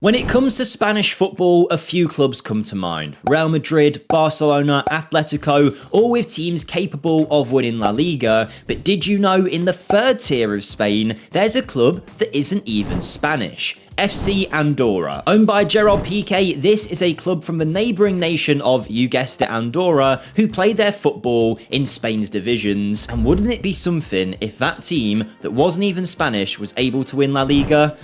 When it comes to Spanish football, a few clubs come to mind. Real Madrid, Barcelona, Atletico, all with teams capable of winning La Liga. But did you know in the third tier of Spain, there's a club that isn't even Spanish? Fc Andorra. Owned by Gerard Pique, this is a club from the neighbouring nation of, you guessed it, Andorra, who play their football in Spain's divisions. And wouldn't it be something if that team that wasn't even Spanish was able to win La Liga?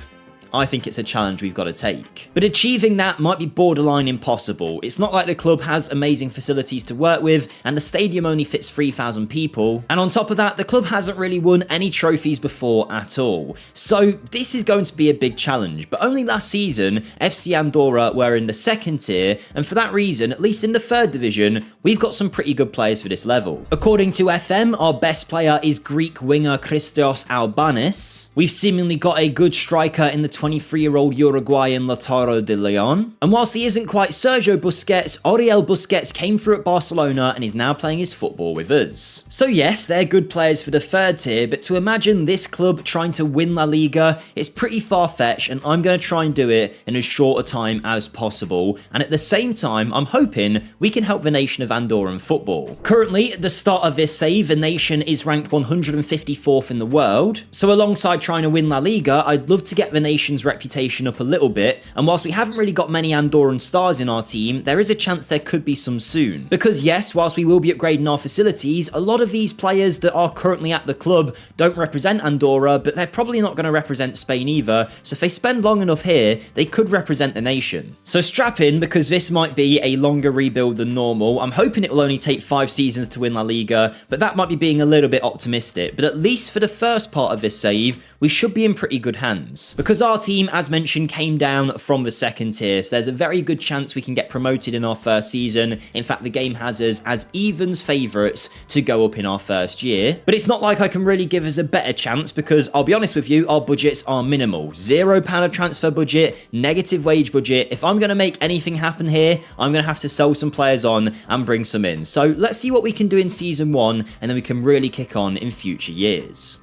I think it's a challenge we've got to take. But achieving that might be borderline impossible. It's not like the club has amazing facilities to work with, and the stadium only fits 3,000 people. And on top of that, the club hasn't really won any trophies before at all. So this is going to be a big challenge. But only last season, FC Andorra were in the second tier, and for that reason, at least in the third division, we've got some pretty good players for this level. According to FM, our best player is Greek winger Christos Albanis. We've seemingly got a good striker in the 23-year-old Uruguayan Lautaro de Leon. And whilst he isn't quite Sergio Busquets, Oriol Busquets came through at Barcelona and is now playing his football with us. So yes, they're good players for the third tier, but to imagine this club trying to win La Liga, it's pretty far-fetched, and I'm going to try and do it in as short a time as possible. And at the same time, I'm hoping we can help the nation of Andorran football. Currently, at the start of this save, the nation is ranked 154th in the world. So alongside trying to win La Liga, I'd love to get the nation's reputation up a little bit, and whilst we haven't really got many Andorran stars in our team, there is a chance there could be some soon. Because yes, whilst we will be upgrading our facilities, a lot of these players that are currently at the club don't represent Andorra, but they're probably not going to represent Spain either, so if they spend long enough here, they could represent the nation. So strap in, because this might be a longer rebuild than normal. I'm hoping it will only take 5 seasons to win La Liga, but that might be being a little bit optimistic. But at least for the first part of this save, we should be in pretty good hands. Because our team, as mentioned, came down from the second tier, so there's a very good chance we can get promoted in our first season. In fact, the game has us as evens favourites to go up in our first year. But it's not like I can really give us a better chance, because I'll be honest with you, our budgets are minimal. £0 of transfer budget, negative wage budget. If I'm going to make anything happen here, I'm going to have to sell some players on and bring some in. So let's see what we can do in season 1, and then we can really kick on in future years.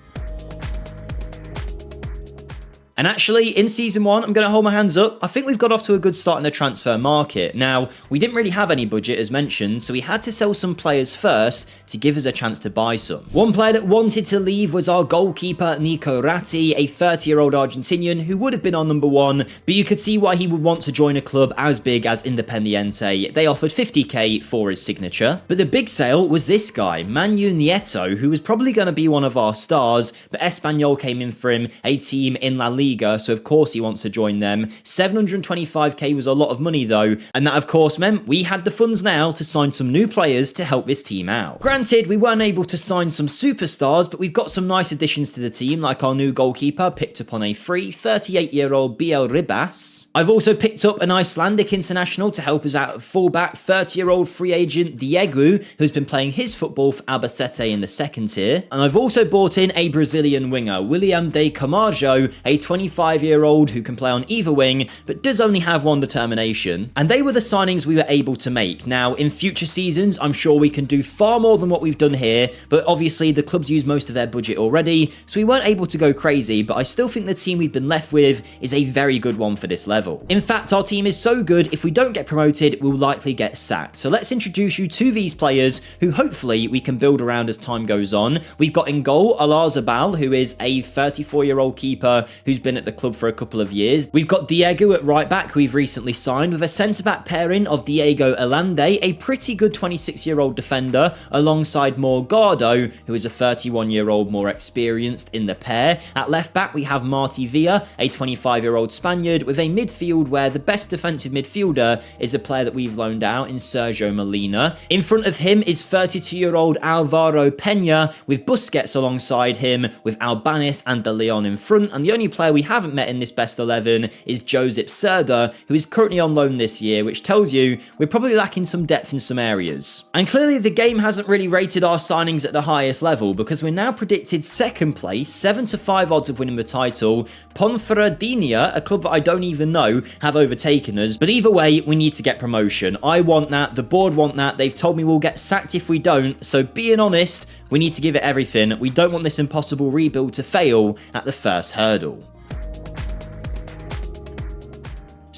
And actually, in season 1, I'm going to hold my hands up. I think we've got off to a good start in the transfer market. Now, we didn't really have any budget as mentioned, so we had to sell some players first to give us a chance to buy some. One player that wanted to leave was our goalkeeper, Nico Ratti, a 30-year-old Argentinian who would have been our number 1, but you could see why he would want to join a club as big as Independiente. They offered 50k for his signature. But the big sale was this guy, Manu Nieto, who was probably going to be one of our stars, but Espanyol came in for him, a team in La Liga, so of course he wants to join them. 725k was a lot of money though, and that of course meant we had the funds now to sign some new players to help this team out. Granted, we weren't able to sign some superstars, but we've got some nice additions to the team, like our new goalkeeper picked up on a free, 38-year-old Biel Ribas. I've also picked up an Icelandic international to help us out at fullback, 30-year-old free agent Diego, who's been playing his football for Albacete in the second tier. And I've also bought in a Brazilian winger, William de Camargo, a 25-year-old who can play on either wing, but does only have one determination. And they were the signings we were able to make. Now, in future seasons, I'm sure we can do far more than what we've done here, but obviously the club's used most of their budget already, so we weren't able to go crazy, but I still think the team we've been left with is a very good one for this level. In fact, our team is so good, if we don't get promoted, we'll likely get sacked. So let's introduce you to these players who hopefully we can build around as time goes on. We've got in goal Alarzabal, who is a 34-year-old keeper who's been at the club for a couple of years. We've got Diego at right back, who we've recently signed, with a centre-back pairing of Diego Elande, a pretty good 26-year-old defender, alongside Morgado, who is a 31-year-old more experienced in the pair. At left back, we have Martí Villa, a 25-year-old Spaniard, with a midfield where the best defensive midfielder is a player that we've loaned out in Sergio Molina. In front of him is 32-year-old Alvaro Peña, with Busquets alongside him, with Albanis and De Leon in front, and the only player we haven't met in this best 11 is Josep Serda, who is currently on loan this year, which tells you we're probably lacking some depth in some areas. And clearly the game hasn't really rated our signings at the highest level, because we're now predicted second place, 7-5 odds of winning the title. Ponferradina, a club that I don't even know, have overtaken us, but either way, we need to get promotion. I want that, the board want that, they've told me we'll get sacked if we don't, so being honest, we need to give it everything. We don't want this impossible rebuild to fail at the first hurdle.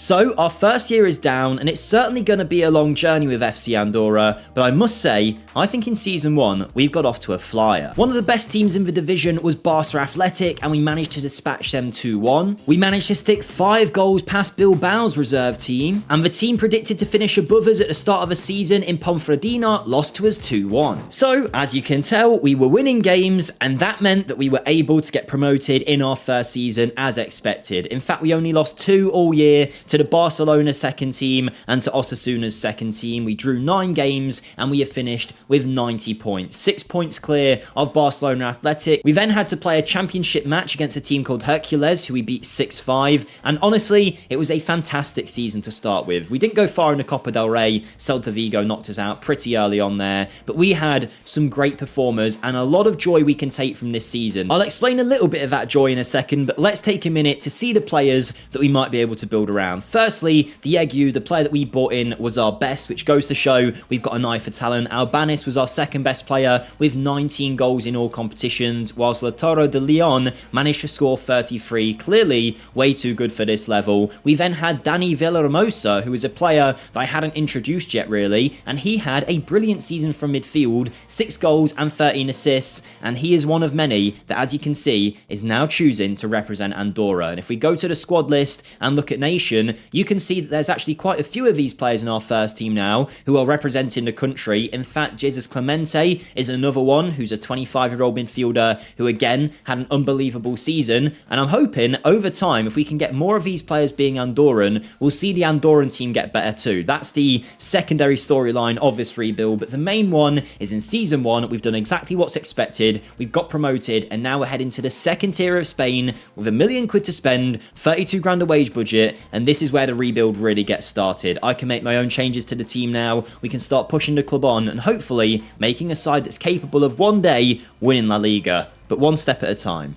So our first year is down, and it's certainly going to be a long journey with FC Andorra, but I must say, I think in Season 1, we've got off to a flyer. One of the best teams in the division was Barca Athletic, and we managed to dispatch them 2-1. We managed to stick 5 goals past Bilbao's reserve team, and the team predicted to finish above us at the start of the season in Ponferradina lost to us 2-1. So, as you can tell, we were winning games, and that meant that we were able to get promoted in our first season as expected. In fact, we only lost 2 all year to the Barcelona second team and to Osasuna's second team. We drew 9 games, and we have finished with 90 points, 6 points clear of Barcelona Athletic. We then had to play a championship match against a team called Hercules, who we beat 6-5, and honestly, it was a fantastic season to start with. We didn't go far in the Copa del Rey. Celta Vigo knocked us out pretty early on there, but we had some great performers and a lot of joy we can take from this season. I'll explain a little bit of that joy in a second, but let's take a minute to see the players that we might be able to build around. Firstly, Diegu, the player that we bought in, was our best, which goes to show we've got an eye for talent. Albanis was our second best player with 19 goals in all competitions, whilst Lautaro de Leon managed to score 33, clearly way too good for this level. We then had Dani Villahermosa, who is a player that I hadn't introduced yet really, and he had a brilliant season from midfield, 6 goals and 13 assists, and he is one of many that, as you can see, is now choosing to represent Andorra. And if we go to the squad list and look at Nation, you can see that there's actually quite a few of these players in our first team now who are representing the country. In fact, Jesus Clemente is another one who's a 25-year-old midfielder who again had an unbelievable season, and I'm hoping over time, if we can get more of these players being Andorran, we'll see the Andorran team get better too. That's the secondary storyline of this rebuild, but the main one is in Season 1, we've done exactly what's expected, we've got promoted, and now we're heading to the second tier of Spain with £1 million to spend, 32 grand a wage budget, and this is where the rebuild really gets started. I can make my own changes to the team now, we can start pushing the club on, and hopefully making a side that's capable of one day winning La Liga, but one step at a time.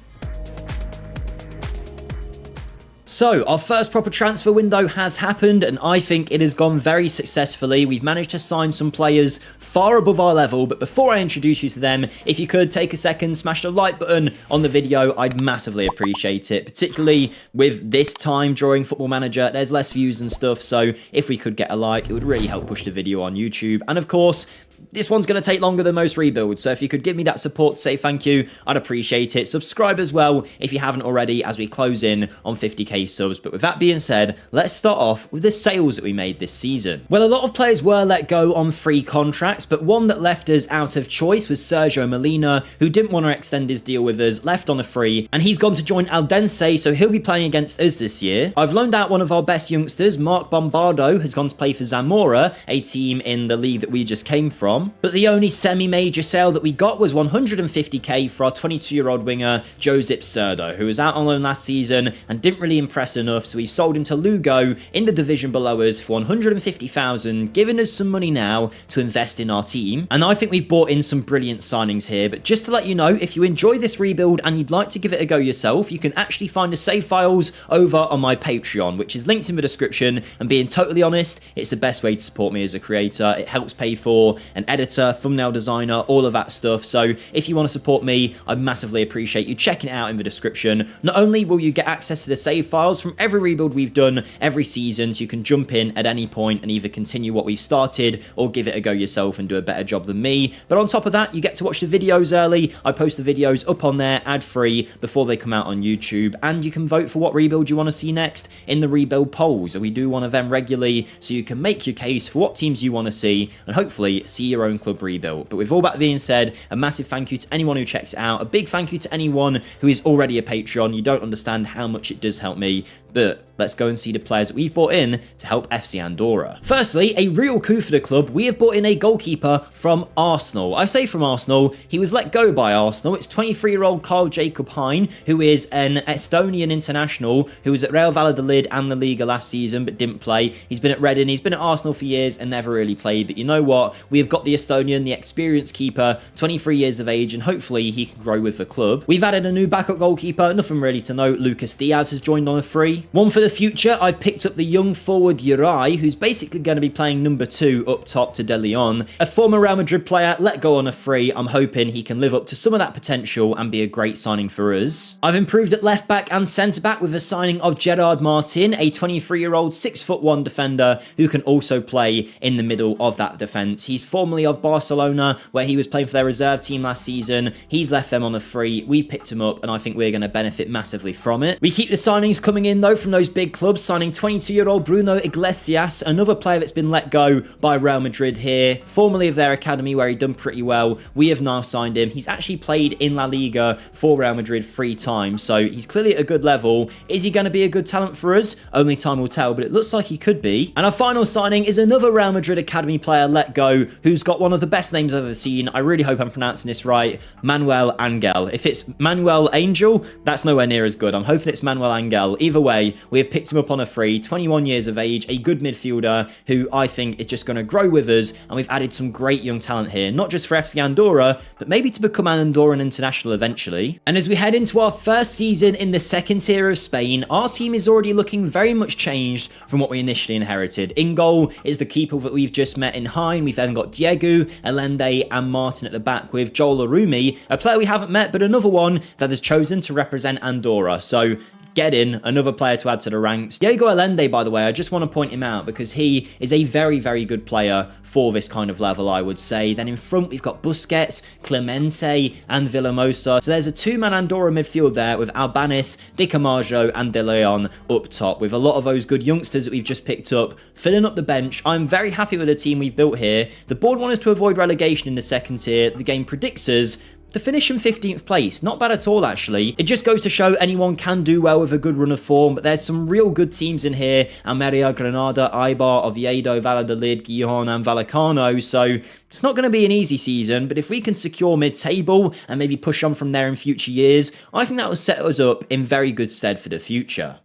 So, our first proper transfer window has happened, and I think it has gone very successfully. We've managed to sign some players far above our level, but before I introduce you to them, if you could take a second, smash the like button on the video, I'd massively appreciate it, particularly with this time during Football Manager, there's less views and stuff, so if we could get a like, it would really help push the video on YouTube, and of course, this one's going to take longer than most rebuilds, so if you could give me that support to say thank you, I'd appreciate it. Subscribe as well if you haven't already as we close in on 50k subs. But with that being said, let's start off with the sales that we made this season. Well, a lot of players were let go on free contracts, but one that left us out of choice was Sergio Molina, who didn't want to extend his deal with us, left on a free, and he's gone to join Aldense, so he'll be playing against us this year. I've loaned out one of our best youngsters, Mark Bombardo, has gone to play for Zamora, a team in the league that we just came from. But the only semi-major sale that we got was 150k for our 22-year-old winger, Josip Serdo, who was out on loan last season and didn't really impress enough, so we've sold him to Lugo in the division below us for 150,000, giving us some money now to invest in our team. And I think we've brought in some brilliant signings here, but just to let you know, if you enjoy this rebuild and you'd like to give it a go yourself, you can actually find the save files over on my Patreon, which is linked in the description, and being totally honest, it's the best way to support me as a creator. It helps pay for an editor, thumbnail designer, all of that stuff. So if you want to support me, I'd massively appreciate you checking it out in the description. Not only will you get access to the save files from every rebuild we've done every season, so you can jump in at any point and either continue what we've started or give it a go yourself and do a better job than me. But on top of that, you get to watch the videos early. I post the videos up on there ad-free before they come out on YouTube, and you can vote for what rebuild you want to see next in the rebuild polls. We do one of them regularly, so you can make your case for what teams you want to see and hopefully see your own club rebuilt. But with all that being said, a massive thank you to anyone who checks it out, a big thank you to anyone who is already a Patreon. You don't understand how much it does help me, but let's go and see the players that we've brought in to help FC Andorra. Firstly, a real coup for the club. We have brought in a goalkeeper from Arsenal. I say from Arsenal, he was let go by Arsenal. It's 23-year-old Carl Jacob Hein, who is an Estonian international who was at Real Valladolid and the Liga last season but didn't play. He's been at Reading, he's been at Arsenal for years and never really played, but you know what? We have got the Estonian, the experienced keeper, 23 years of age, and hopefully he can grow with the club. We've added a new backup goalkeeper, nothing really to note. Lucas Diaz has joined on a free. One for the future, I've picked up the young forward Uri, who's basically going to be playing number 2 up top to De Leon. A former Real Madrid player let go on a free. I'm hoping he can live up to some of that potential and be a great signing for us. I've improved at left back and centre back with the signing of Gerard Martin, a 23-year-old 6'1" defender who can also play in the middle of that defence. He's formerly of Barcelona, where he was playing for their reserve team last season. He's left them on a free. We've picked him up, and I think we're going to benefit massively from it. We keep the signings coming in, though, from those big clubs, signing 22-year-old Bruno Iglesias, another player that's been let go by Real Madrid here, formerly of their academy, where he'd done pretty well. We have now signed him. He's actually played in La Liga for Real Madrid 3 times, so he's clearly at a good level. Is he going to be a good talent for us? Only time will tell, but it looks like he could be. And our final signing is another Real Madrid academy player let go, who's got one of the best names I've ever seen. I really hope I'm pronouncing this right. Manuel Angel. If it's Manuel Angel, that's nowhere near as good. I'm hoping it's Manuel Angel. Either way, we have picked him up on a free, 21 years of age, a good midfielder who I think is just going to grow with us, and we've added some great young talent here, not just for Fc Andorra, but maybe to become an Andorran international eventually. And as we head into our first season in the second tier of Spain, our team is already looking very much changed from what we initially inherited. In goal is the keeper that we've just met in Hein. We've then got Diego, Allende, and Martin at the back, with Joel Arumi, a player we haven't met, but another one that has chosen to represent Andorra. So get in, another player to add to the ranks. Diego Allende, by the way, I just want to point him out because he is a very, very good player for this kind of level, I would say. Then in front, we've got Busquets, Clemente, and Villamosa. So there's a 2-man Andorra midfield there with Albanis, Di Camargo, and De Leon up top, with a lot of those good youngsters that we've just picked up, filling up the bench. I'm very happy with the team we've built here. The board want us to avoid relegation in the second tier. The game predicts us to finish in 15th place. Not bad at all, actually. It just goes to show anyone can do well with a good run of form, but there's some real good teams in here. Almeria, Granada, Eibar, Oviedo, Valladolid, Gijón, and Vallecano, so it's not going to be an easy season, but if we can secure mid-table and maybe push on from there in future years, I think that will set us up in very good stead for the future.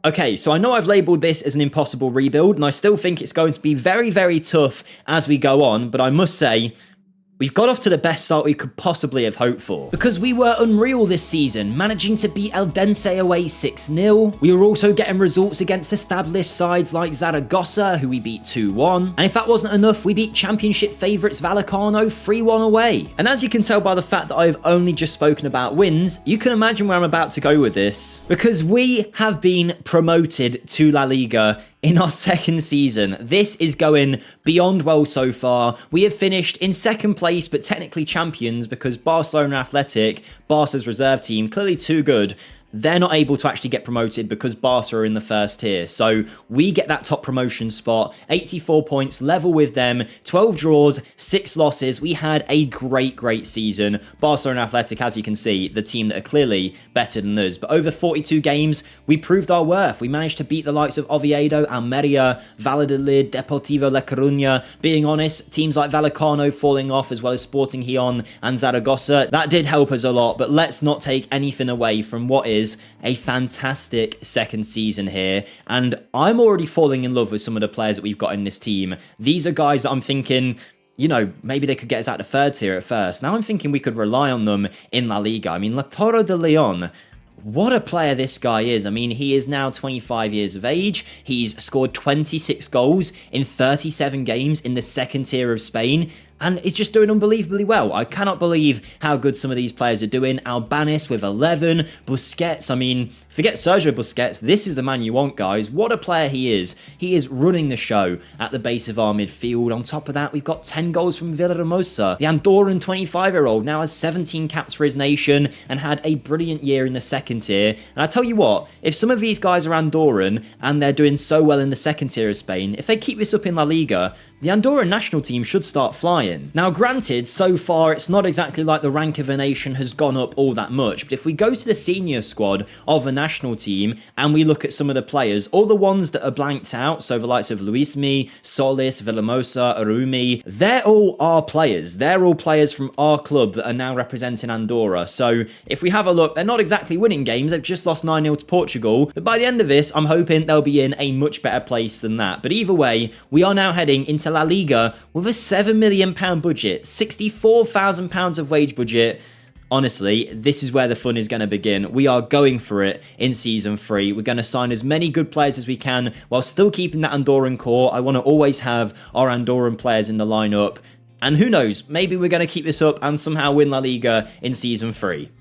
Okay, so I know I've labelled this as an impossible rebuild, and I still think it's going to be very, very tough as we go on, but I must say, we've got off to the best start we could possibly have hoped for. Because we were unreal this season, managing to beat Eldense away 6-0. We were also getting results against established sides like Zaragoza, who we beat 2-1. And if that wasn't enough, we beat championship favourites Vallecano 3-1 away. And as you can tell by the fact that I've only just spoken about wins, you can imagine where I'm about to go with this. Because we have been promoted to La Liga in our second season. This is going beyond well so far. We have finished in second place, but technically champions, because Barcelona Athletic, Barca's reserve team, clearly too good, they're not able to actually get promoted because Barca are in the first tier. So we get that top promotion spot, 84 points, level with them, 12 draws, 6 losses. We had a great season. Barcelona Athletic, as you can see, the team that are clearly better than us. But over 42 games, we proved our worth. We managed to beat the likes of Oviedo, Almeria, Valladolid, Deportivo La Coruña. Being honest, teams like Vallecano falling off, as well as Sporting Gijón and Zaragoza, that did help us a lot. But let's not take anything away from what is a fantastic second season here, and I'm already falling in love with some of the players that we've got in this team. These are guys that I'm thinking, you know, maybe they could get us out of the third tier at first. Now I'm thinking we could rely on them in La Liga. I mean, Lautaro de Leon, what a player this guy is. I mean, he is now 25 years of age. He's scored 26 goals in 37 games in the second tier of Spain, and is just doing unbelievably well. I cannot believe how good some of these players are doing. Albanis with 11, Busquets, I mean, forget Sergio Busquets, this is the man you want, guys. What a player he is. He is running the show at the base of our midfield. On top of that, we've got 10 goals from Villahermosa. The Andorran 25-year-old now has 17 caps for his nation and had a brilliant year in the second tier. And I tell you what, if some of these guys are Andorran and they're doing so well in the second tier of Spain, if they keep this up in La Liga, the Andorran national team should start flying. Now granted, so far it's not exactly like the rank of a nation has gone up all that much, but if we go to the senior squad of the national team and we look at some of the players, all the ones that are blanked out, so the likes of Luismi, Solis, Villamosa, Arumi, they're all our players. They're all players from our club that are now representing Andorra. So if we have a look, they're not exactly winning games, they've just lost 9-0 to Portugal, but by the end of this, I'm hoping they'll be in a much better place than that. But either way, we are now heading into La Liga with a £7 million budget, £64,000 of wage budget. honestly, this is where the fun is going to begin. We are going for it in Season 3. We're going to sign as many good players as we can while still keeping that Andorran core. I want to always have our Andorran players in the lineup. And who knows, maybe we're going to keep this up and somehow win La Liga in Season 3.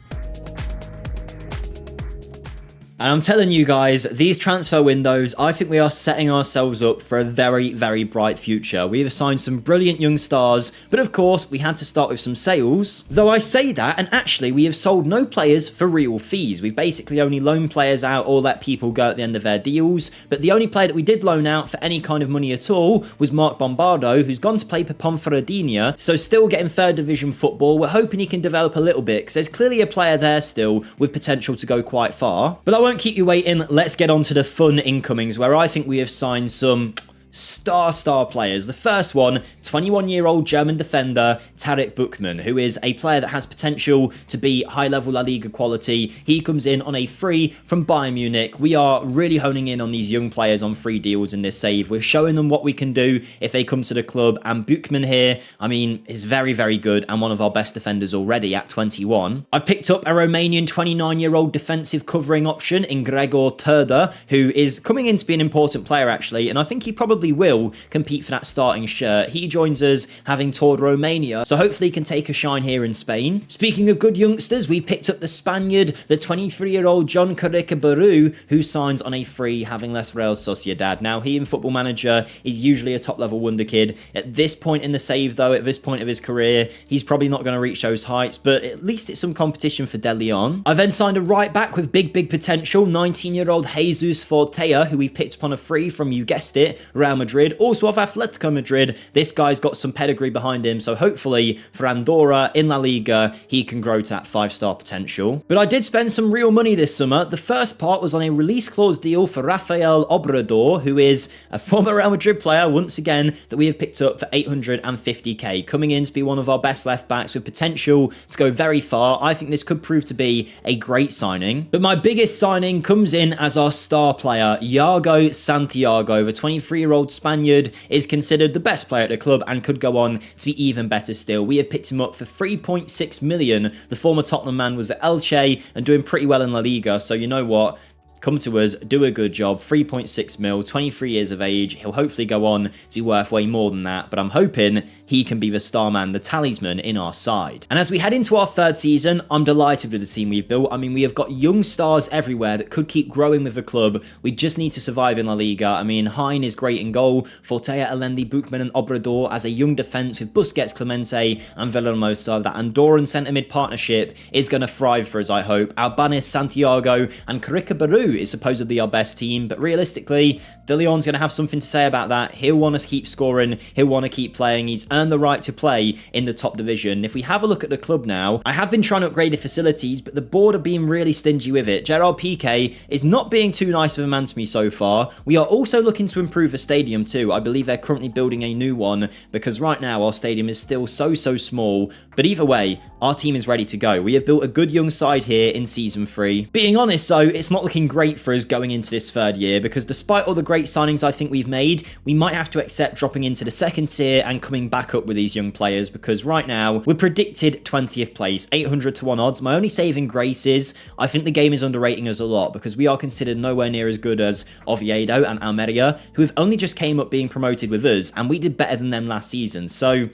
And I'm telling you guys, these transfer windows, I think we are setting ourselves up for a very, very bright future. We have signed some brilliant young stars, but of course, we had to start with some sales. Though I say that, and actually, we have sold no players for real fees. We've basically only loaned players out or let people go at the end of their deals. But the only player that we did loan out for any kind of money at all was Mark Bombardo, who's gone to play for Ponferradina, so still getting third division football. We're hoping he can develop a little bit, because there's clearly a player there still with potential to go quite far. But I won't keep you waiting. Let's get on to the fun incomings, where I think we have signed some star players. The first one, 21-year-old German defender Tarek Buchmann, who is a player that has potential to be high-level La Liga quality. He comes in on a free from Bayern Munich. We are really honing in on these young players on free deals in this save. We're showing them what we can do if they come to the club, and Buchmann here, I mean, is very, very good and one of our best defenders already at 21. I've picked up a Romanian 29-year-old defensive covering option in Gregor Turda, who is coming in to be an important player actually, and I think he probably will compete for that starting shirt. He joins us having toured Romania, so hopefully he can take a shine here in Spain. Speaking of good youngsters, we picked up the Spaniard, the 23-year-old John Carricabaru, who signs on a free, having left Real Sociedad. Now, he in Football Manager is usually a top-level wonder kid. At this point in the save, though, at this point of his career, he's probably not going to reach those heights, but at least it's some competition for De Leon. I then signed a right-back with big potential, 19-year-old Jesus Fortea, who we've picked up on a free from, you guessed it, Real Madrid, also of Atletico Madrid. This guy's got some pedigree behind him, so hopefully for Andorra in La Liga, he can grow to that 5-star potential. But I did spend some real money this summer. The first part was on a release clause deal for Rafael Obrador, who is a former Real Madrid player, once again, that we have picked up for 850k, coming in to be one of our best left-backs with potential to go very far. I think this could prove to be a great signing. But my biggest signing comes in as our star player, Iago Santiago, the 23-year-old Spaniard, is considered the best player at the club and could go on to be even better still. We have picked him up for 3.6 million. The former Tottenham man was at Elche and doing pretty well in La Liga, so you know what? Come to us, do a good job, 3.6 mil, 23 years of age. He'll hopefully go on to be worth way more than that, but I'm hoping he can be the star man, the talisman in our side. And as we head into our third season, I'm delighted with the team we've built. I mean, we have got young stars everywhere that could keep growing with the club. We just need to survive in La Liga. I mean, Hein is great in goal, Fortea, Alendi, Buchmann and Obrador as a young defence with Busquets, Clemente and Villahermosa. That Andorran centre-mid partnership is going to thrive for us, I hope. Albanis, Santiago and Carricabaru is supposedly our best team, but realistically, De Leon's going to have something to say about that. He'll want us to keep scoring, he'll want to keep playing, he's earned the right to play in the top division. If we have a look at the club now, I have been trying to upgrade the facilities, but the board are being really stingy with it. Gerard Pique is not being too nice of a man to me so far. We are also looking to improve the stadium too. I believe they're currently building a new one, because right now our stadium is still so small, but either way, our team is ready to go. We have built a good young side here in Season 3. Being honest though, it's not looking great for us going into this third year, because despite all the great signings I think we've made, we might have to accept dropping into the second tier and coming back up with these young players, because right now we're predicted 20th place, 800 to 1 odds. My only saving grace is I think the game is underrating us a lot, because we are considered nowhere near as good as Oviedo and Almeria, who have only just came up being promoted with us, and we did better than them last season. So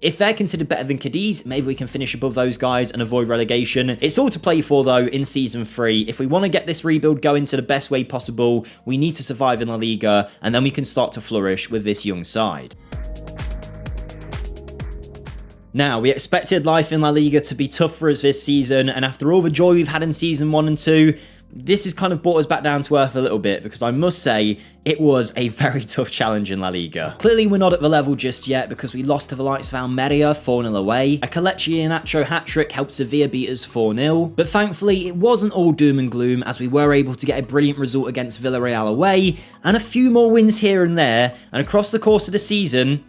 if they're considered better than Cadiz, maybe we can finish above those guys and avoid relegation. It's all to play for, though, in Season 3. If we want to get this rebuild going to the best way possible, we need to survive in La Liga, and then we can start to flourish with this young side. Now, we expected life in La Liga to be tough for us this season, and after all the joy we've had in Season 1 and 2, this has kind of brought us back down to earth a little bit, because I must say, it was a very tough challenge in La Liga. Clearly, we're not at the level just yet, because we lost to the likes of Almeria 4-0 away. A Kelechi Iheanacho hat-trick helped Sevilla beat us 4-0. But thankfully, it wasn't all doom and gloom, as we were able to get a brilliant result against Villarreal away, and a few more wins here and there, and across the course of the season,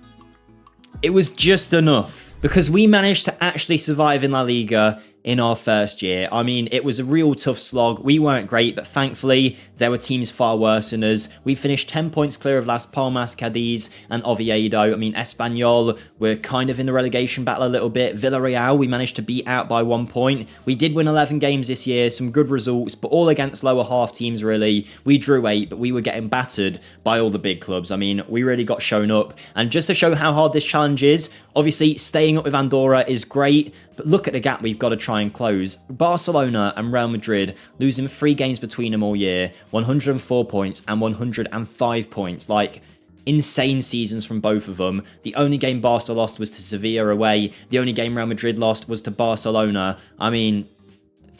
it was just enough, because we managed to actually survive in La Liga in our first year. I mean, it was a real tough slog. We weren't great, but thankfully, there were teams far worse than us. We finished 10 points clear of Las Palmas, Cadiz, and Oviedo. I mean, Espanyol were kind of in the relegation battle a little bit. Villarreal, we managed to beat out by 1 point. We did win 11 games this year, some good results, but all against lower half teams, really. We drew 8, but we were getting battered by all the big clubs. I mean, we really got shown up. And just to show how hard this challenge is, obviously, staying up with Andorra is great, but look at the gap we've got to try and close. Barcelona and Real Madrid losing 3 games between them all year, 104 points and 105 points. Like, insane seasons from both of them. The only game Barca lost was to Sevilla away. The only game Real Madrid lost was to Barcelona. I mean,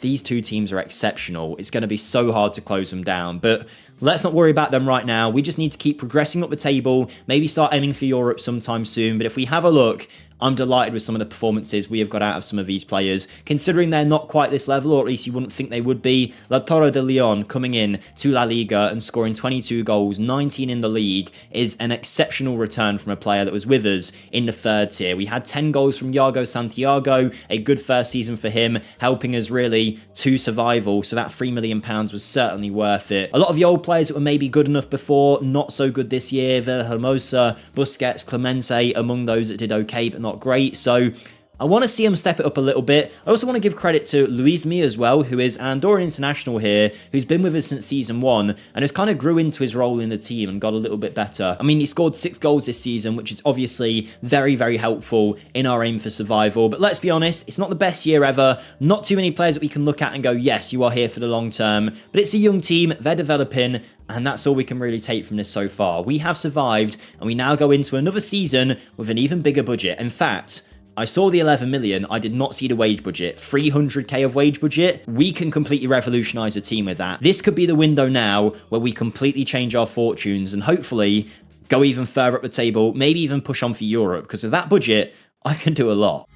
these two teams are exceptional. It's going to be so hard to close them down, but let's not worry about them right now. We just need to keep progressing up the table, maybe start aiming for Europe sometime soon. But if we have a look, I'm delighted with some of the performances we have got out of some of these players, considering they're not quite this level, or at least you wouldn't think they would be. La Torre de Leon coming in to La Liga and scoring 22 goals, 19 in the league, is an exceptional return from a player that was with us in the 3rd tier. We had 10 goals from Iago Santiago, a good first season for him, helping us really to survival, so that £3 million was certainly worth it. A lot of the old players that were maybe good enough before, not so good this year. Villahermosa, Busquets, Clemente, among those that did okay, but not great. So I want to see him step it up a little bit. I also want to give credit to Luismi as well, who is an Andorran international here, who's been with us since season 1 and has kind of grew into his role in the team and got a little bit better. I mean, he scored 6 goals this season, which is obviously very, very helpful in our aim for survival. But let's be honest, it's not the best year ever. Not too many players that we can look at and go, yes, you are here for the long term. But it's a young team, they're developing, and that's all we can really take from this so far. We have survived, and we now go into another season with an even bigger budget. In fact, I saw the 11 million, I did not see the wage budget. 300k of wage budget, we can completely revolutionize a team with that. This could be the window now where we completely change our fortunes and hopefully go even further up the table, maybe even push on for Europe, because with that budget, I can do a lot.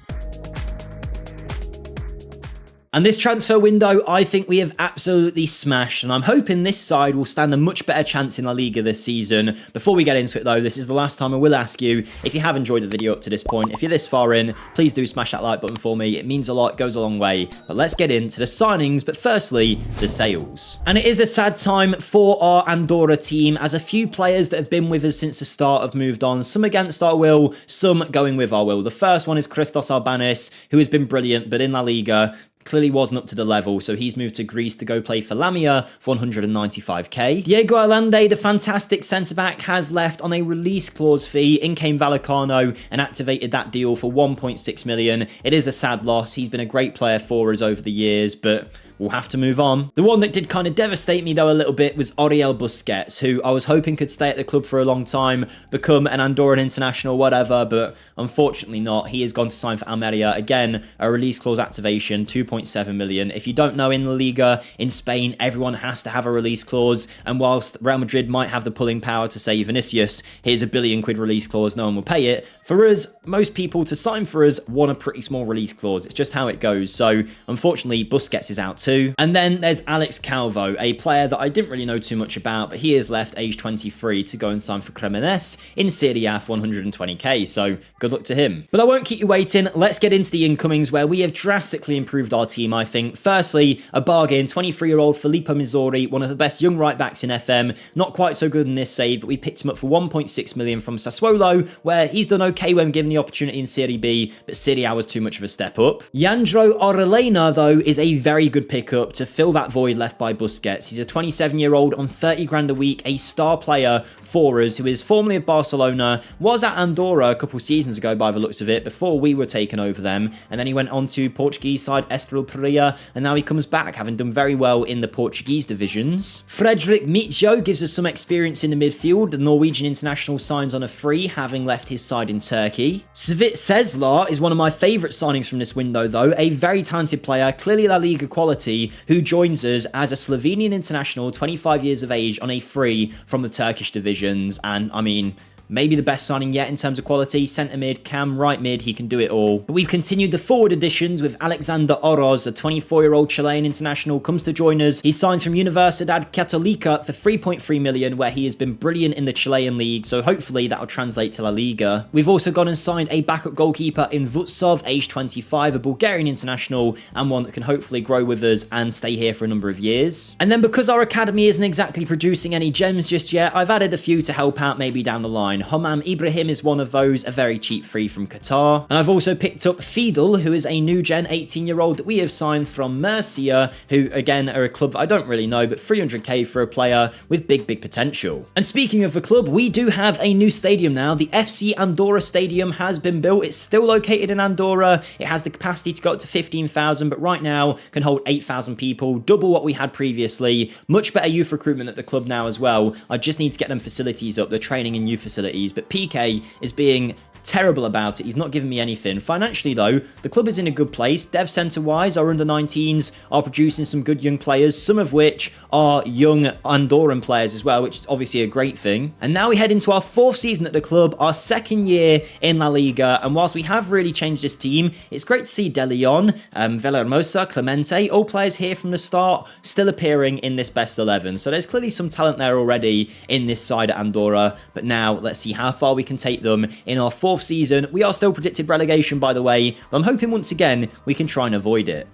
And this transfer window, I think we have absolutely smashed, and I'm hoping this side will stand a much better chance in La Liga this season. Before we get into it though, this is the last time I will ask you, if you have enjoyed the video up to this point, if you're this far in, please do smash that like button for me. It means a lot, goes a long way. But let's get into the signings, but firstly, the sales. And it is a sad time for our Andorra team, as a few players that have been with us since the start have moved on, some against our will, some going with our will. The first one is Christos Albanis, who has been brilliant, but in La Liga, clearly wasn't up to the level, so he's moved to Greece to go play for Lamia for 195k. Diego Allende, the fantastic centre-back, has left on a release clause fee. In came Vallecano and activated that deal for 1.6 million. It is a sad loss. He's been a great player for us over the years, but we'll have to move on. The one that did kind of devastate me though a little bit was Oriol Busquets, who I was hoping could stay at the club for a long time, become an Andorran international, whatever, but unfortunately not. He has gone to sign for Almeria. Again, a release clause activation, 2.7 million. If you don't know, in La Liga, in Spain, everyone has to have a release clause, and whilst Real Madrid might have the pulling power to say, Vinicius, here's £1 billion release clause, no one will pay it. For us, most people to sign for us want a pretty small release clause. It's just how it goes. So unfortunately, Busquets is out too. And then there's Alex Calvo, a player that I didn't really know too much about, but he has left age 23 to go and sign for Cremonese in Serie A for 120k, so good luck to him. But I won't keep you waiting, let's get into the incomings, where we have drastically improved our team, I think. Firstly, a bargain, 23-year-old Filippo Missouri, one of the best young right-backs in FM, not quite so good in this save, but we picked him up for 1.6 million from Sassuolo, where he's done okay when given the opportunity in Serie B, but Serie A was too much of a step up. Jandro Orellana, though, is a very good pick up to fill that void left by Busquets. He's a 27-year-old on 30 grand a week, a star player for us, who is formerly of Barcelona, was at Andorra a couple seasons ago by the looks of it, before we were taken over them, and then he went on to Portuguese side Estoril Pereira, and now he comes back, having done very well in the Portuguese divisions. Frederick Mitjo gives us some experience in the midfield. The Norwegian international signs on a free, having left his side in Turkey. Svit Seslar is one of my favourite signings from this window though, a very talented player, clearly La Liga quality, who joins us as a Slovenian international, 25 years of age, on a free from the Turkish divisions. And I mean, maybe the best signing yet in terms of quality. Centre mid, cam, right mid, he can do it all. But we've continued the forward additions with Alexander Oroz, a 24-year-old Chilean international, comes to join us. He signs from Universidad Católica for 3.3 million, where he has been brilliant in the Chilean league, so hopefully that'll translate to La Liga. We've also gone and signed a backup goalkeeper in Vutsov, age 25, a Bulgarian international, and one that can hopefully grow with us and stay here for a number of years. And then because our academy isn't exactly producing any gems just yet, I've added a few to help out maybe down the line. Homam Ibrahim is one of those, a very cheap free from Qatar. And I've also picked up Fidel, who is a new gen 18-year-old that we have signed from Murcia, who again are a club that I don't really know, but 300k for a player with big potential. And speaking of the club, we do have a new stadium now. The FC Andorra stadium has been built. It's still located in Andorra. It has the capacity to go up to 15,000, but right now can hold 8,000 people, double what we had previously. Much better youth recruitment at the club now as well. I just need to get them facilities up, the training and youth facilities, but Pique is being terrible about it. He's not giving me anything. Financially though, the club is in a good place. Dev centre wise, our under 19s are producing some good young players, some of which are young Andorran players as well, which is obviously a great thing. And now we head into our 4th season at the club, our 2nd year in La Liga, and whilst we have really changed this team, it's great to see De Leon, Villahermosa, Clemente, all players here from the start, still appearing in this best 11. So there's clearly some talent there already in this side at Andorra, but now let's see how far we can take them in our 4th season. We are still predicted relegation, by the way, but I'm hoping once again we can try and avoid it.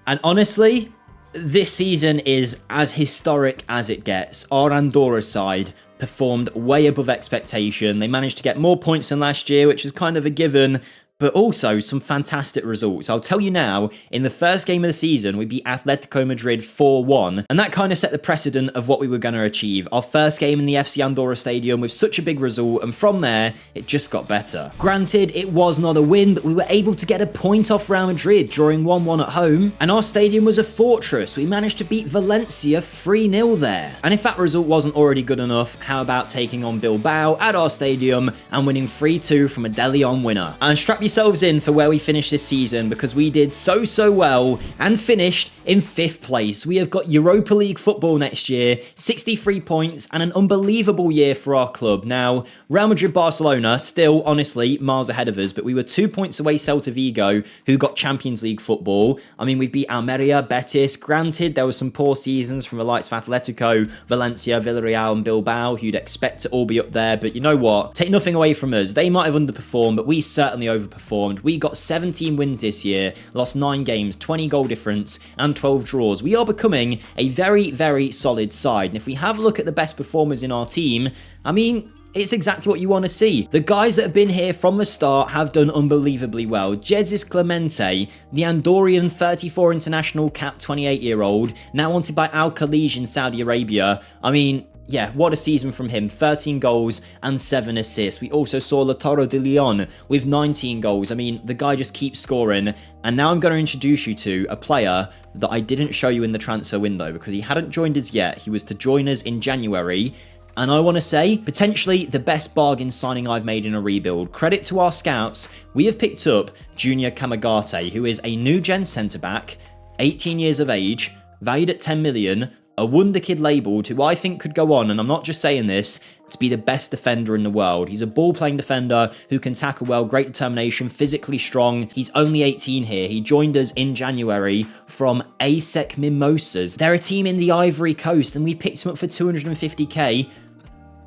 And honestly, this season is as historic as it gets. Our Andorra side performed way above expectation. They managed to get more points than last year, which is kind of a given, but also some fantastic results. I'll tell you now, in the first game of the season, we beat Atletico Madrid 4-1, and that kind of set the precedent of what we were going to achieve. Our first game in the FC Andorra Stadium with such a big result, and from there, it just got better. Granted, it was not a win, but we were able to get a point off Real Madrid, drawing 1-1 at home, and our stadium was a fortress. We managed to beat Valencia 3-0 there. And if that result wasn't already good enough, how about taking on Bilbao at our stadium and winning 3-2 from a De Leon winner? And strap yourselves in for where we finished this season, because we did so well and finished in 5th place. We have got Europa League football next year, 63 points, and an unbelievable year for our club. Now, Real Madrid Barcelona still honestly miles ahead of us, but we were 2 points away Celta Vigo, who got Champions League football. I mean, we beat Almeria, Betis. Granted, there were some poor seasons from the likes of Atletico, Valencia, Villarreal and Bilbao, who you'd expect to all be up there, but you know what? Take nothing away from us. They might have underperformed, but we certainly overperformed. We got 17 wins this year, lost 9 games, 20 goal difference, and 12 draws. We are becoming a very solid side. And if we have a look at the best performers in our team, I mean, it's exactly what you want to see. The guys that have been here from the start have done unbelievably well. Jesus Clemente, the Andorran 34 international capped 28-year-old, now wanted by Al Khalij in Saudi Arabia. I mean, yeah, what a season from him. 13 goals and 7 assists. We also saw Lautaro de Leon with 19 goals. I mean, the guy just keeps scoring. And now I'm going to introduce you to a player that I didn't show you in the transfer window because he hadn't joined us yet. He was to join us in January. And I want to say, potentially the best bargain signing I've made in a rebuild. Credit to our scouts, we have picked up Junior Kamagate, who is a new gen centre-back, 18 years of age, valued at 10 million, a wonder kid labelled, who I think could go on, and I'm not just saying this, to be the best defender in the world. He's a ball-playing defender who can tackle well, great determination, physically strong. He's only 18 here. He joined us in January from ASEC Mimosas. They're a team in the Ivory Coast, and we picked him up for 250k.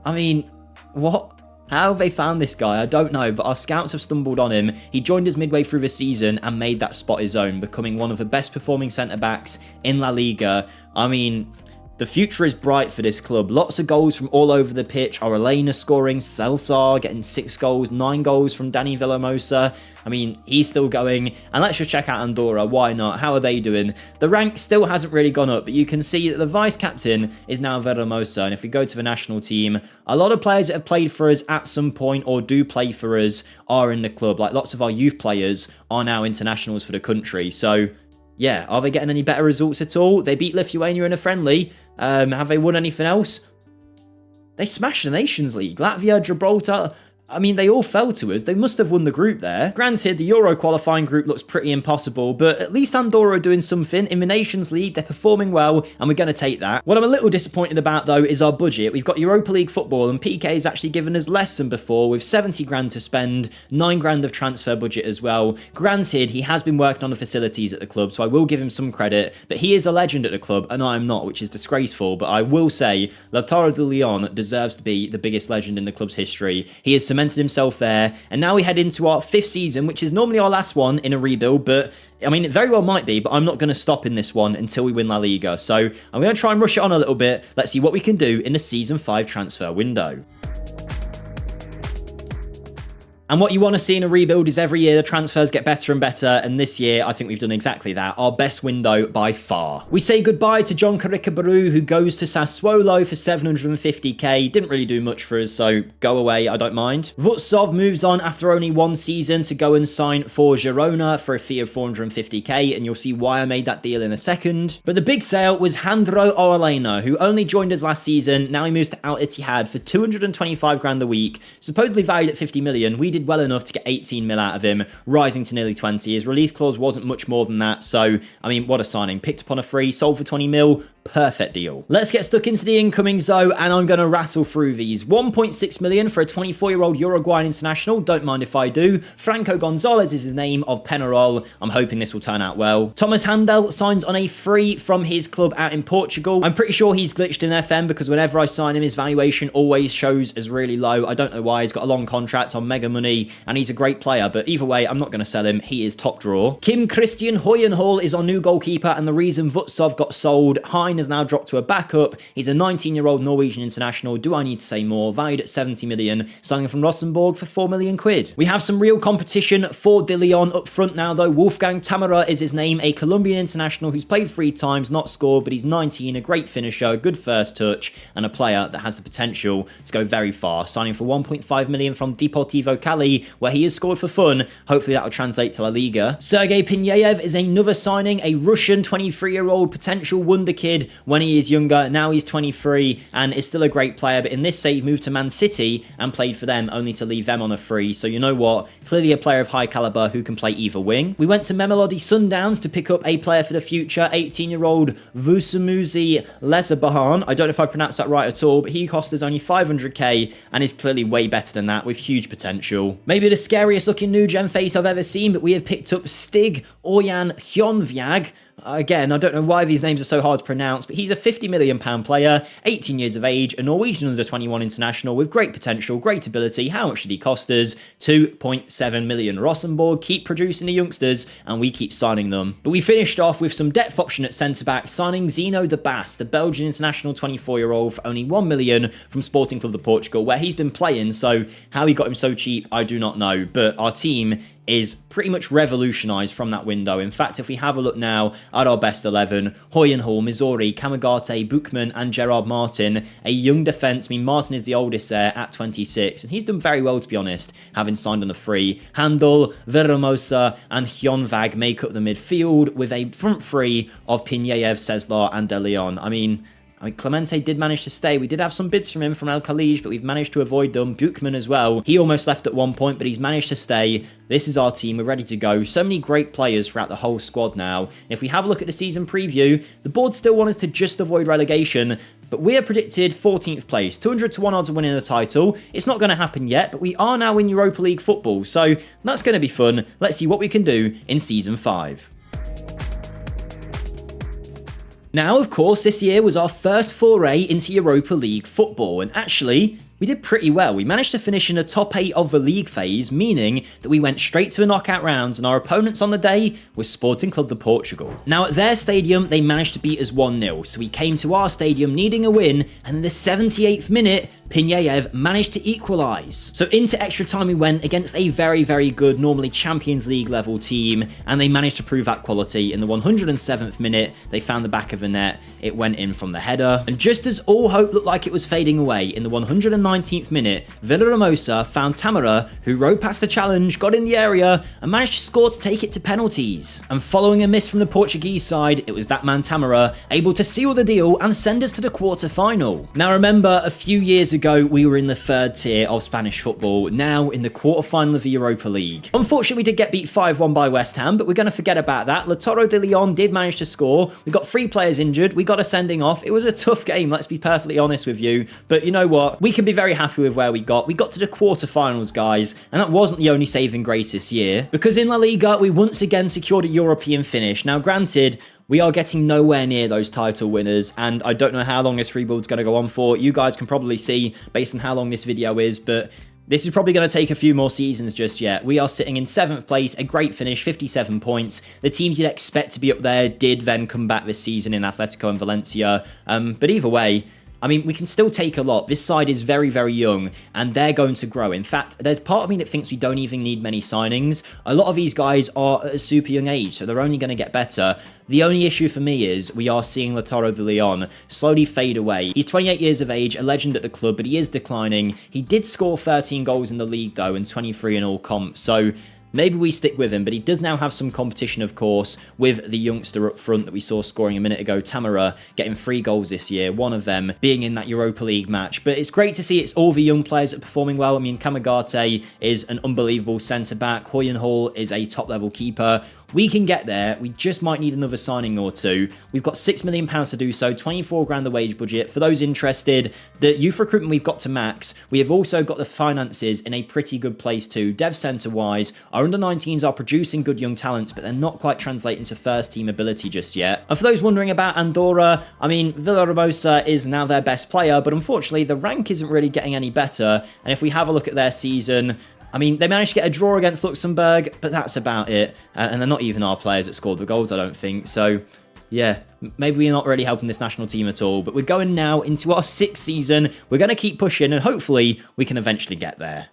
I mean, what? How have they found this guy? I don't know, but our scouts have stumbled on him. He joined us midway through the season and made that spot his own, becoming one of the best performing centre-backs in La Liga. I mean, the future is bright for this club. Lots of goals from all over the pitch. Orellana scoring, Celsar getting 6 goals, 9 goals from Dani Villahermosa. I mean, he's still going. And let's just check out Andorra. Why not? How are they doing? The rank still hasn't really gone up, but you can see that the vice-captain is now Villahermosa. And if we go to the national team, a lot of players that have played for us at some point or do play for us are in the club. Like lots of our youth players are now internationals for the country. So yeah, are they getting any better results at all? They beat Lithuania in a friendly. Have they won anything else? They smashed the Nations League. Latvia, Gibraltar. I mean, they all fell to us. They must have won the group there. Granted, the Euro qualifying group looks pretty impossible, but at least Andorra are doing something. In the Nations League, they're performing well, and we're going to take that. What I'm a little disappointed about, though, is our budget. We've got Europa League football, and Pique has actually given us less than before, with 70 grand to spend, 9 grand of transfer budget as well. Granted, he has been working on the facilities at the club, so I will give him some credit, but he is a legend at the club, and I am not, which is disgraceful, but I will say Lautaro de Leon deserves to be the biggest legend in the club's history. He has cemented himself there, and now we head into our 5th season, which is normally our last one in a rebuild, but I mean, it very well might be, but I'm not going to stop in this one until we win La Liga. So I'm going to try and rush it on a little bit. Let's see what we can do in the Season 5 transfer window. And what you want to see in a rebuild is every year the transfers get better and better, and this year I think we've done exactly that. Our best window by far. We say goodbye to John Carricabaru, who goes to Sassuolo for 750k. Didn't really do much for us, so go away, I don't mind. Vutsov moves on after only 1 season to go and sign for Girona for a fee of 450k, and you'll see why I made that deal in a second. But the big sale was Jandro Orellana, who only joined us last season. Now he moves to Al Ittihad for 225 grand a week, supposedly valued at 50 million. We did well enough to get 18 mil out of him, rising to nearly 20. His release clause wasn't much more than that, so I mean, what a signing. Picked up on a free, sold for 20 mil. Perfect deal. Let's get stuck into the incomings though, and I'm going to rattle through these. 1.6 million for a 24-year-old Uruguayan international. Don't mind if I do. Franco Gonzalez is his name, of Penarol. I'm hoping this will turn out well. Thomas Handel signs on a free from his club out in Portugal. I'm pretty sure he's glitched in FM because whenever I sign him, his valuation always shows as really low. I don't know why. He's got a long contract on mega money, and he's a great player, but either way, I'm not going to sell him. He is top draw. Kim Christian Hoyenhall is our new goalkeeper, and the reason Vutsov got sold, Hein has now dropped to a backup. He's a 19-year-old Norwegian international. Do I need to say more? Valued at 70 million, signing from Rosenborg for 4 million quid. We have some real competition for De Leon up front now though. Wolfgang Tamara is his name, a Colombian international who's played 3 times, not scored, but he's 19, a great finisher, good first touch, and a player that has the potential to go very far. Signing for 1.5 million from Deportivo Cali, where he has scored for fun. Hopefully that will translate to La Liga. Sergei Pinyeyev is another signing, a Russian 23-year-old potential wonder kid when he is younger. Now he's 23 and is still a great player, but in this save moved to Man City and played for them, only to leave them on a free. So you know what? Clearly a player of high caliber who can play either wing. We went to Mamelodi Sundowns to pick up a player for the future, 18-year-old Vusamuzi Lezabahan. I don't know if I pronounced that right at all, but he cost us only 500k and is clearly way better than that with huge potential. Maybe the scariest looking new gen face I've ever seen, but we have picked up Stig Orjan Hyonvyag. Again, I don't know why these names are so hard to pronounce, but he's a £50 million player, 18 years of age, a Norwegian under-21 international with great potential, great ability. How much did he cost us? 2.7 million. Rosenborg keep producing the youngsters, and we keep signing them. But we finished off with some depth option at centre-back, signing Zeno de Bas, the Belgian international 24-year-old, for only 1 million from Sporting Club de Portugal, where he's been playing, so how he got him so cheap, I do not know. But our team is pretty much revolutionised from that window. In fact, if we have a look now at our best 11, Hoyenhall, Missouri, Kamagate, Buchmann and Gerard Martin, a young defence. I mean, Martin is the oldest there at 26, and he's done very well, to be honest, having signed on a free. Handel, Veramosa and Hyonvag make up the midfield with a front three of Pinyeyev, Ceslar and De Leon. I mean, Clemente did manage to stay. We did have some bids from him from El Khalij, but we've managed to avoid them. Buchmann as well. He almost left at one point, but he's managed to stay. This is our team. We're ready to go. So many great players throughout the whole squad now. If we have a look at the season preview, the board still wanted to just avoid relegation, but we are predicted 14th place. 200 to 1 odds of winning the title. It's not going to happen yet, but we are now in Europa League football, so that's going to be fun. Let's see what we can do in Season 5. Now, of course, this year was our first foray into Europa League football, and actually, we did pretty well. We managed to finish in the top 8 of the league phase, meaning that we went straight to the knockout rounds, and our opponents on the day was Sporting Club de Portugal. Now, at their stadium, they managed to beat us 1-0, so we came to our stadium needing a win, and in the 78th minute, Pinyeyev managed to equalise. So into extra time we went against a very, very good, normally Champions League level team, and they managed to prove that quality. In the 107th minute, they found the back of the net. It went in from the header. And just as all hope looked like it was fading away, in the 119th minute, Villahermosa found Tamara, who rode past the challenge, got in the area, and managed to score to take it to penalties. And following a miss from the Portuguese side, it was that man Tamara able to seal the deal and send us to the quarter-final. Now remember, a few years ago, ago, we were in the third tier of Spanish football, now in the quarterfinal of the Europa League. Unfortunately, we did get beat 5-1 by West Ham, but we're going to forget about that. La Torre de Leon did manage to score. We got 3 players injured. We got a sending off. It was a tough game, let's be perfectly honest with you. But you know what? We can be very happy with where we got. We got to the quarterfinals, guys, and that wasn't the only saving grace this year, because in La Liga, we once again secured a European finish. Now, granted, we are getting nowhere near those title winners, and I don't know how long this rebuild's going to go on for. You guys can probably see based on how long this video is, but this is probably going to take a few more seasons just yet. We are sitting in 7th place, a great finish, 57 points. The teams you'd expect to be up there did then come back this season in Atletico and Valencia, but either way, I mean, we can still take a lot. This side is very, very young, and they're going to grow. In fact, there's part of me that thinks we don't even need many signings. A lot of these guys are at a super young age, so they're only going to get better. The only issue for me is we are seeing La Torre de Leon slowly fade away. He's 28 years of age, a legend at the club, but he is declining. He did score 13 goals in the league, though, and 23 in all comps, so maybe we stick with him, but he does now have some competition, of course, with the youngster up front that we saw scoring a minute ago, Tamara, getting 3 goals this year, one of them being in that Europa League match. But it's great to see it's all the young players that are performing well. I mean, Kamagate is an unbelievable centre-back. Hoyen Hall is a top-level keeper. We can get there. We just might need another signing or two. We've got £6 million to do so, 24 grand the wage budget. For those interested, the youth recruitment we've got to max. We have also got the finances in a pretty good place too. Dev centre-wise, our under-19s are producing good young talents, but they're not quite translating to first-team ability just yet. And for those wondering about Andorra, I mean, Villahermosa is now their best player, but unfortunately, the rank isn't really getting any better. And if we have a look at their season, I mean, they managed to get a draw against Luxembourg, but that's about it. And they're not even our players that scored the goals, I don't think. So, yeah, maybe we're not really helping this national team at all. But we're going now into our 6th season. We're going to keep pushing, and hopefully we can eventually get there.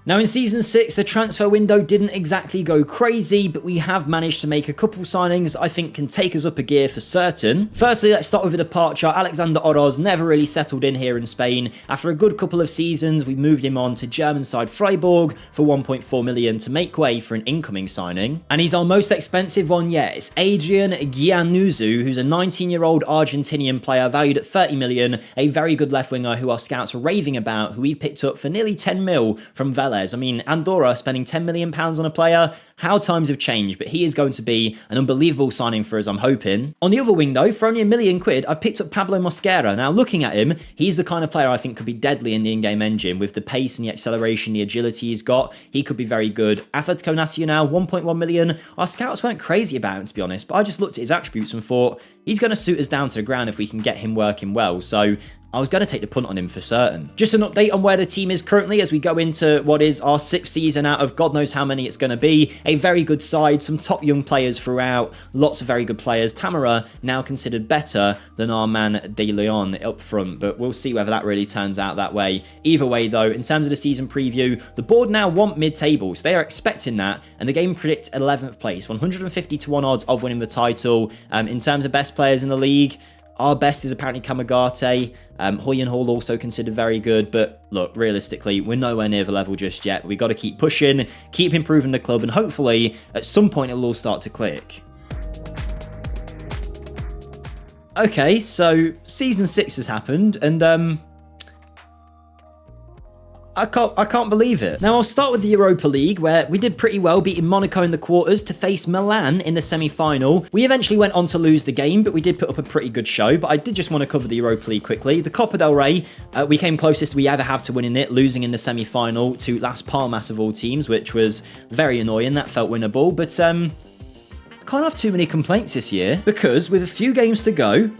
Now in Season 6, the transfer window didn't exactly go crazy, but we have managed to make a couple signings I think can take us up a gear for certain. Firstly, let's start with a departure. Alexander Oroz never really settled in here in Spain. After a good couple of seasons, we moved him on to German side Freiburg for 1.4 million to make way for an incoming signing. And he's our most expensive one yet. It's Adrian Gianuzu, who's a 19-year-old Argentinian player valued at 30 million, a very good left winger who our scouts were raving about, who we picked up for nearly 10 mil from Vélez. I mean, Andorra spending £10 million on a player, how times have changed, but he is going to be an unbelievable signing for us, I'm hoping. On the other wing, though, for only £1 million, I've picked up Pablo Mosquera. Now, looking at him, he's the kind of player I think could be deadly in the in-game engine. With the pace and the acceleration, the agility he's got, he could be very good. Atletico Nacional, 1.1 million. Our scouts weren't crazy about him, to be honest, but I just looked at his attributes and thought, he's going to suit us down to the ground if we can get him working well. So I was going to take the punt on him for certain. Just an update on where the team is currently as we go into what is our 6th season out of God knows how many it's going to be. A very good side, some top young players throughout, lots of very good players. Tamara now considered better than our man De Leon up front, but we'll see whether that really turns out that way. Either way though, in terms of the season preview, the board now want mid-table, so they are expecting that, and the game predicts 11th place, 150 to 1 odds of winning the title. In terms of best players in the league, our best is apparently Kamagate. Hoyen Hall also considered very good, but look, realistically, we're nowhere near the level just yet. We've got to keep pushing, keep improving the club, and hopefully, at some point, it'll all start to click. Okay, so Season 6 has happened, and I can't believe it. Now, I'll start with the Europa League, where we did pretty well, beating Monaco in the quarters to face Milan in the semi-final. We eventually went on to lose the game, but we did put up a pretty good show. But I did just want to cover the Europa League quickly. The Copa del Rey, we came closest we ever have to winning it, losing in the semi-final to Las Palmas of all teams, which was very annoying. That felt winnable, but can't have too many complaints this year, because with a few games to go,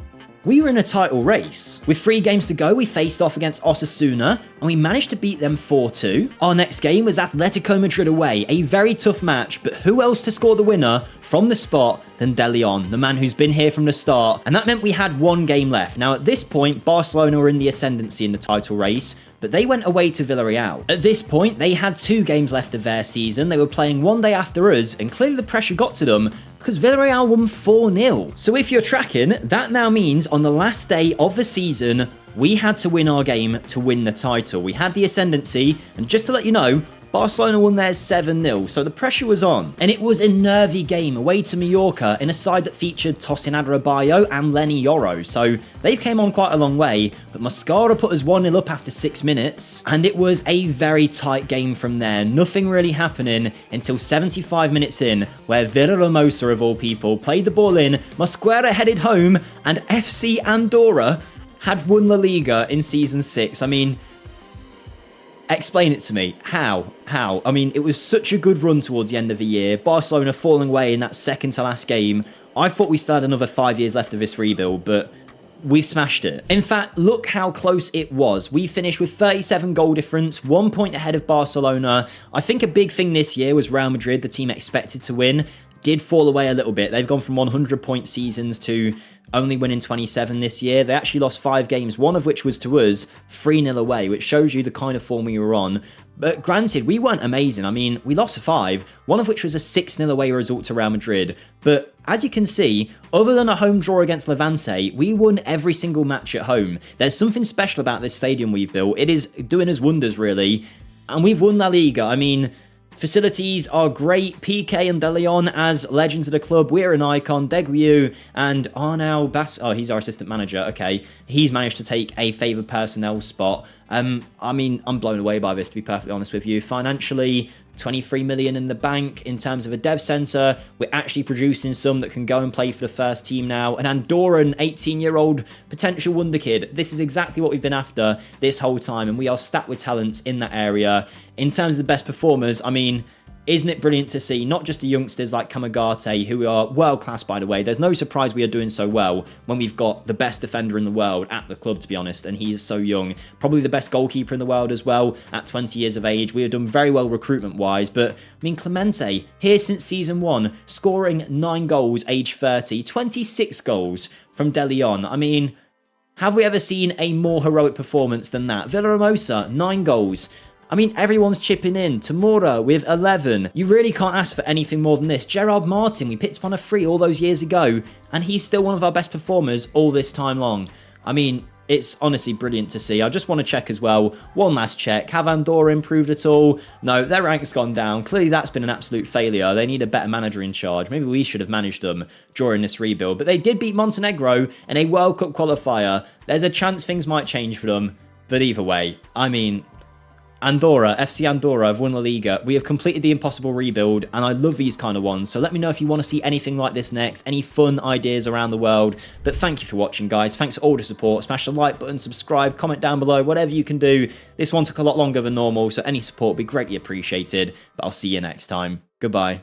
we were in a title race. With 3 games to go, we faced off against Osasuna, and we managed to beat them 4-2. Our next game was Atletico Madrid away, a very tough match, but who else to score the winner from the spot than De Leon, the man who's been here from the start, and that meant we had 1 game left. Now, at this point, Barcelona were in the ascendancy in the title race, but they went away to Villarreal. At this point, they had 2 games left of their season. They were playing one day after us, and clearly the pressure got to them because Villarreal won 4-0. So if you're tracking, that now means on the last day of the season, we had to win our game to win the title. We had the ascendancy, and just to let you know, Barcelona won theirs 7-0, so the pressure was on. And it was a nervy game away to Mallorca in a side that featured Tosin Adarabioyo and Lenny Yoro, so they've came on quite a long way, but Mascara put us 1-0 up after 6 minutes, and it was a very tight game from there. Nothing really happening until 75 minutes in, where Villahermosa of all people played the ball in, Mosquera headed home, and FC Andorra had won the Liga in Season 6. I mean, explain it to me. How? I mean, it was such a good run towards the end of the year. Barcelona falling away in that second to last game. I thought we still had another 5 years left of this rebuild, but we smashed it. In fact, look how close it was. We finished with 37 goal difference, 1 point ahead of Barcelona. I think a big thing this year was Real Madrid, the team expected to win, did fall away a little bit. They've gone from 100-point seasons to only winning 27 this year. They actually lost 5 games, one of which was to us, 3-0 away, which shows you the kind of form we were on. But granted, we weren't amazing. I mean, we lost 5, one of which was a 6-0 away result to Real Madrid. But as you can see, other than a home draw against Levante, we won every single match at home. There's something special about this stadium we've built. It is doing us wonders, really. And we've won La Liga. I mean, facilities are great. Pique and De Leon as legends of the club. We're an icon. Deguiu and Arnau Bass. Oh, he's our assistant manager. Okay. He's managed to take a favoured personnel spot. I mean, I'm blown away by this, to be perfectly honest with you. Financially, 23 million in the bank in terms of a dev centre. We're actually producing some that can go and play for the first team now. An Andorran 18-year-old potential wonder kid. This is exactly what we've been after this whole time, and we are stacked with talents in that area. In terms of the best performers, I mean, isn't it brilliant to see not just the youngsters like Kamagate, who are world-class, by the way. There's no surprise we are doing so well when we've got the best defender in the world at the club, to be honest, and he is so young. Probably the best goalkeeper in the world as well at 20 years of age. We have done very well recruitment-wise, but I mean, Clemente, here since Season 1, scoring 9 goals, age 30, 26 goals from De Leon. I mean, have we ever seen a more heroic performance than that? Villahermosa, 9 goals. I mean, everyone's chipping in. Tamura with 11. You really can't ask for anything more than this. Gerard Martin, we picked up on a free all those years ago, and he's still one of our best performers all this time long. I mean, it's honestly brilliant to see. I just want to check as well. One last check. Have Andorra improved at all? No, their rank's gone down. Clearly, that's been an absolute failure. They need a better manager in charge. Maybe we should have managed them during this rebuild. But they did beat Montenegro in a World Cup qualifier. There's a chance things might change for them. But either way, I mean, Andorra, FC Andorra have won La Liga. We have completed the impossible rebuild, and I love these kind of ones. So let me know if you want to see anything like this next, any fun ideas around the world. But thank you for watching, guys. Thanks for all the support. Smash the like button, subscribe, comment down below, whatever you can do. This one took a lot longer than normal, so any support would be greatly appreciated. But I'll see you next time. Goodbye.